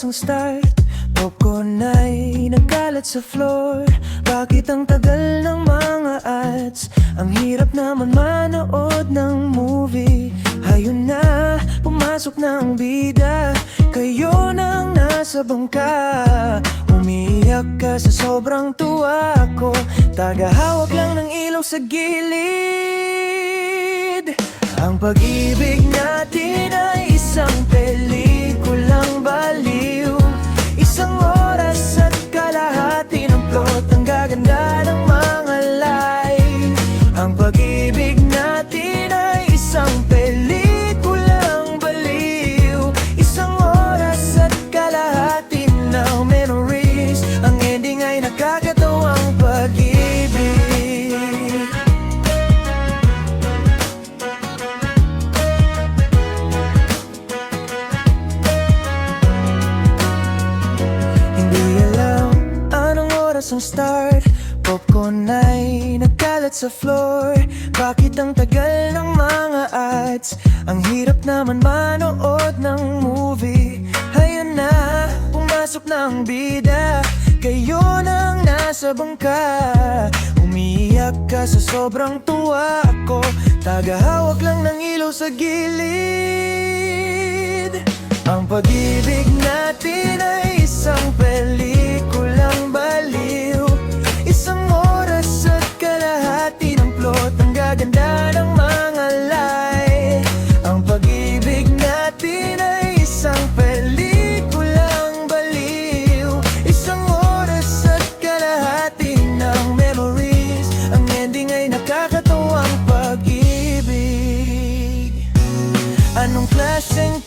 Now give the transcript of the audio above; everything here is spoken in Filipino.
oras ang start? Popcorn ay nagkalat sa floor. Bakit ang tagal ng mga ads? Ang hirap naman manood ng movie. Hayun na, pumasok na ang bida. Kayo nang nasa bangka. Umiiyak ka sa sobrang tuwa ko. Tagahawak lang ng ilaw sa gilid. Ang pag-ibig natin ay isang pelikulang baliw. Isang oras at kalahati ng plot. Ang gaganda ng mga line. Ang pag-ibig natin ay isang pelikulang baliw. Isang oras at kalahati ng memories. Ang ending ay nakakatawang pag-ibig. Ang start, popcorn ay nagkalat sa floor. Bakit ang tagal ng mga ads? Ang hirap naman manood ng movie. Hayun na, pumasok na ang bida. Kayo nang nasa bangka. Umiiyak ka sa sobrang tuwa ko. Tagahawak lang ng ilaw sa gilid. Ang pag-ibig natin ay isang pelikulang baliw. Isang oras at kalahati ng plot. Ang gaganda ng mga line. Ang pag-ibig natin ay isang pelikulang baliw. Isang oras at kalahati ng memories. Ang ending ay nakakatawang pag-ibig. Anong klaseng